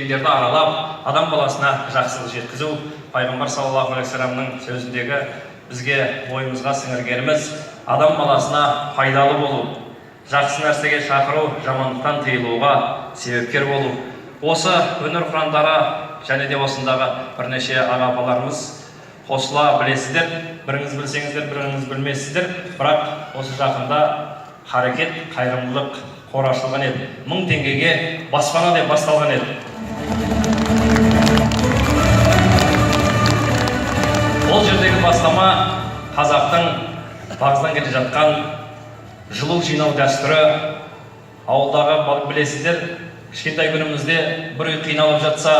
Елдерді аралап, адам баласына жақсылық жеткізу, пайғамбар саллаллаху алейхи вассаламның сөзіндегі бізге бойымызға сіңіргеніміз адам баласына пайдалы болу, жақсы нәрсеге шақыру, жамандықтан тыйылуға себепкер болу. Осы өнер құрандары және де осындағы бірнеше аға-апаларымыз қосыла білесіздер, біріңіз білсеңіздер, біріңіз білмейсіздер, бірақ осы жақында харекет, қайырымдылық қор ашылған еді. 1000 теңгеге баспана деп басталған еді. Ол жердегі бастама қазақтың бағзыдан келе жатқан жылу жинау дәстүрі. Ауылдағы білесіздер, кішкентай күнімізде бір үй қиналып жатса,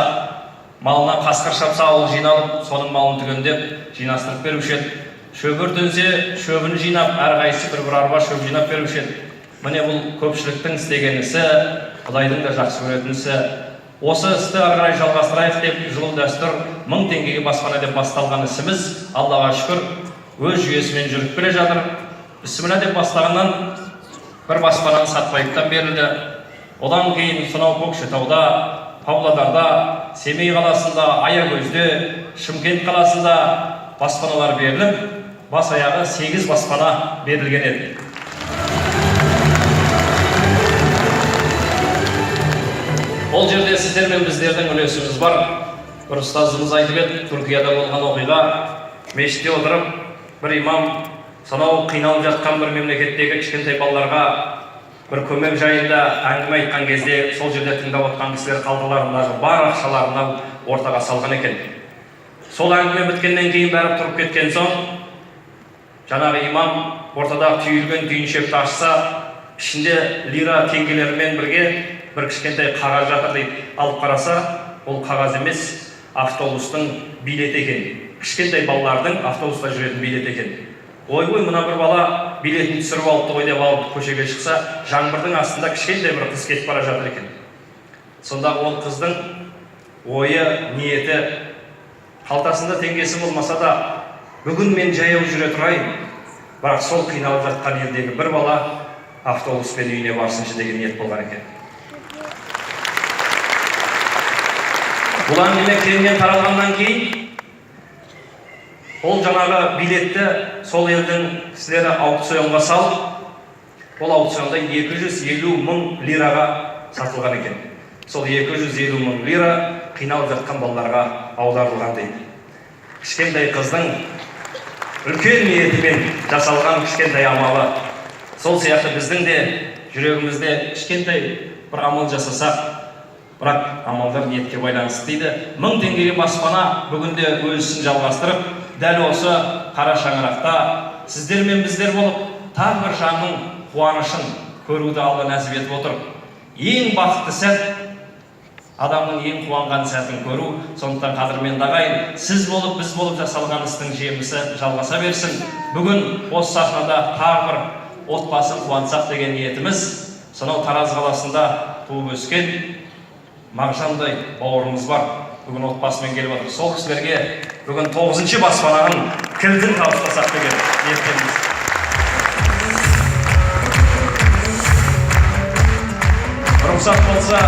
малына қасқыр шапса, ол жиналып, соның малын түгендеп жинастырып беруші еді. Шөбір дөнсе, шөбін жинап, әрқайсысы бір арба шөп жинап беруші еді. Міне бұл көпшіліктің істеген ісі, Құдайдың да жақсы көретін ісі. Осы істі ары қарай жалғастырайық деп, жылу дәстүр 1000 теңгеге баспана деп басталған ісіміз, Аллаға шүкір, өз жүйесімен жүріп келе жатыр. Бісміллә деп бастағаннан бір баспананы Сатпаевтан берілді. Одан кейін сонау Көкшетауда, Павлодарда, Семей қаласында, Аягөзде, Шымкент қаласында баспаналар беріліп, бас аяғы 8 баспана берілген еді. Ол жерде сіздер мен біздердің үлесіміз бар. Бір ұстазымыз айтып еді, Түркияда болған оқиға, мешітте отырып, бір имам сонау қиналып жатқан бір мемлекеттегі кішкентай балаларға бір көмек жайында әңгіме айтқан кезде, сол жерде тыңдап отқан кісілер қалталарындағы бар ақшаларын ортаға салған екен. Сол әңгіме біткеннен кейін бәрі тұрып кеткен соң, жаңағы имам ортада түйілген түйіншекті ашса, ішінде лира теңгелерімен бірге бір кішкентай қағаз жатыр дейді. Алып қараса, ол қағаз емес, автобустың билеті екен. Кішкентай балалардың автобуста жүретін билеті екен. Ой, мына бір бала билетін түсіріп алыпты ғой деп алып көшеге шықса, жаңбырдың астында кішкентай бір қыз кетіп бара жатыр екен. Сонда ол қыздың ойы, ниеті, қалтасында теңгесі болмаса да, бүгін мен жаяу жүре тұрайын, бірақ сол қиналып жатқан елдегі бір бала автобуспен үйіне барсыншы деген ниет болған екен. Бұл әңгіме кеңінен таралғаннан кейін, ол жаңағы билетті сол елдің кісілері аукционға салып, ол аукционда 250 000 лираға сатылған екен. Сол 250 000 лира қиналып жатқан балаларға аударылған дейді. Кішкентай қыздың үлкен ниетімен жасалған кішкентай амалы. Сол сияқты біздің де жүрегімізде кішкентай бір амал жасасақ, бірақ амалдар ниетке байланысты дейді. 1000 теңгеге баспана бүгінде өз ісін жалғастырып, дәл осы қара шаңырақта сіздер мен біздер болып, тағы бір жанның қуанышын көруді Алла нәсіп етіп отыр. Ең бақытты сәт, адамның ең қуанған сәтін көру. Сондықтан қадірменді ағайын, сіз болып, біз болып жасалған істің жемісі жалғаса берсін. Бүгін осы сахнада тағы бір отбасын қуансақ деген ниетіміз. Сонау Тараз қаласында туып өскен Мағжандай бауырымыз бар. Бүгін отбасымен келіп отыр. Сол кісілерге бүгін 9-ші баспананың кілтін табыстасақ деген ниеттеміз. Рұқсат болса,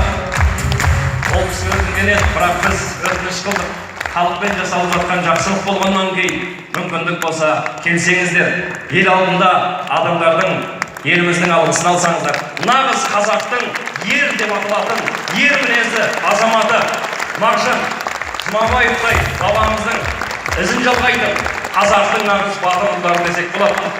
ол кісі өтінген еді, бірақ біз өтініш қылдық. Халықпен жасалып жатқан жақсылық болғаннан кейін, мүмкіндік болса келсеңіздер, ел алдында адамдардың, еліміздің алғысын алсаңыздар. Нағыз қазақтың ер деп аталатын, ер мінезді азаматы Мағжан Жұмабаевтай бабамыздың ізін жалғайтын қазақтың нағыз батыр ұлдары десек болады.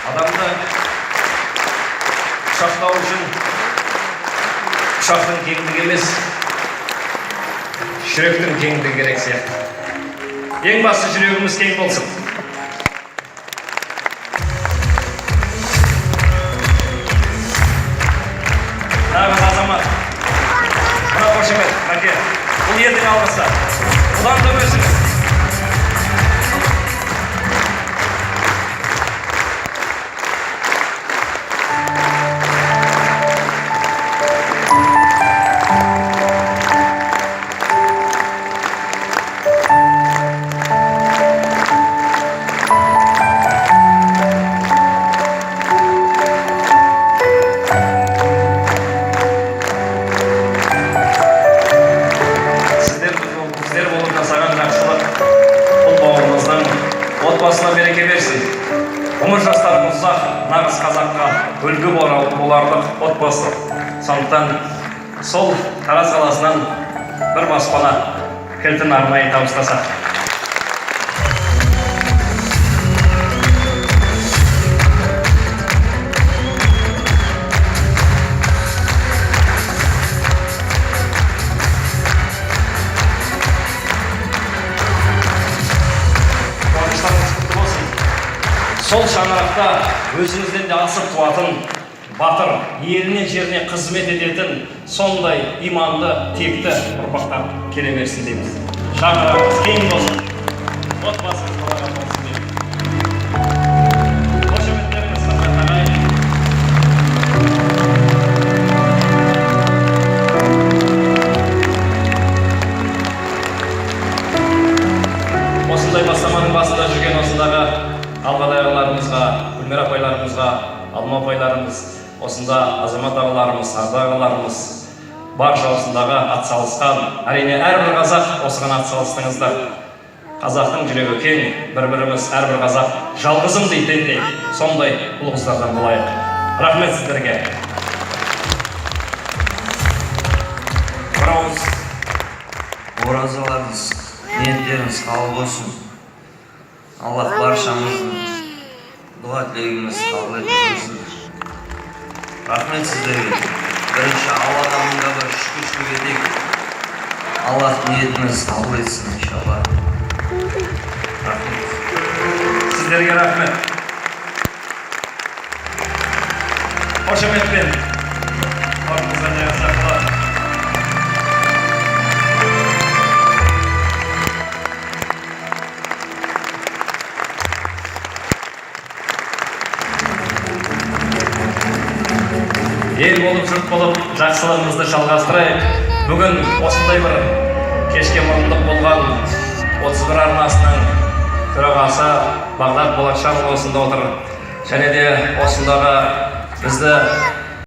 Адамды ұшақтау үшін ұшақтың кеңдігі емес, жүректің кеңдігі керек сияқты. Ең басты жүрегіміз кең болсын. Нағыз азамат. Мына қошемет, әке. Бұл елдің алғысы. Бұдан да өсіңіз. береке берсін. Ғұмыр жастарымыз ұзақ, нағыз қазаққа үлгі боларлық отбасы. Сондықтан сол Тараз қаласынан бір баспана кілтін арнайы табыстасақ. Сол шаңырақта өзіңізден де асып туатын, батыр, еліне жеріне қызмет ететін, сондай иманды, текті ұрпақтар келе берсін дейміз. Шаңырағымыз кең болсын, отбасымыз болған болсын дейміз. Қошеметтеріңіз қызмет ағайын. Осындай бастаманың басында жүрген осындағы Алғадай ағаларымызға, Гүлмира апайларымызға, Алма апайларымыз, осында Азамат ағаларымыз, Арда ағаларымыз, барша осындағы атсалысқан, әрине әрбір қазақ осыған атсалыстыңыздар. Қазақтың жүрегі кең, бір-біріміз әрбір қазақ жалғызым дейтіндей, сондай ұлы қыздардан болайық. Рахмет сіздерге. Бір ауыз оразаларыңыз, ниеттеріңіз қабыл болсын. Аллах баршамыздың дұға тілегіміз қабыл етсін. Рахмет сіздерге. Бірінші Аллаға мыңда бір шүкіршілік етейік. Аллах ниетіміз қабыл етсін, иншалла. Рахмет. Сіздерге рахмет. Қошеметпен. Орныңызға жайғасақ. Ел болып, жұрт болып, жақсылығымызды жалғастырайық. Бүгін осындай бір кешке мұрындық болған 31 арнасының төрағасы Бағдат Болатшанұлы осында отыр. Және де осындағы бізді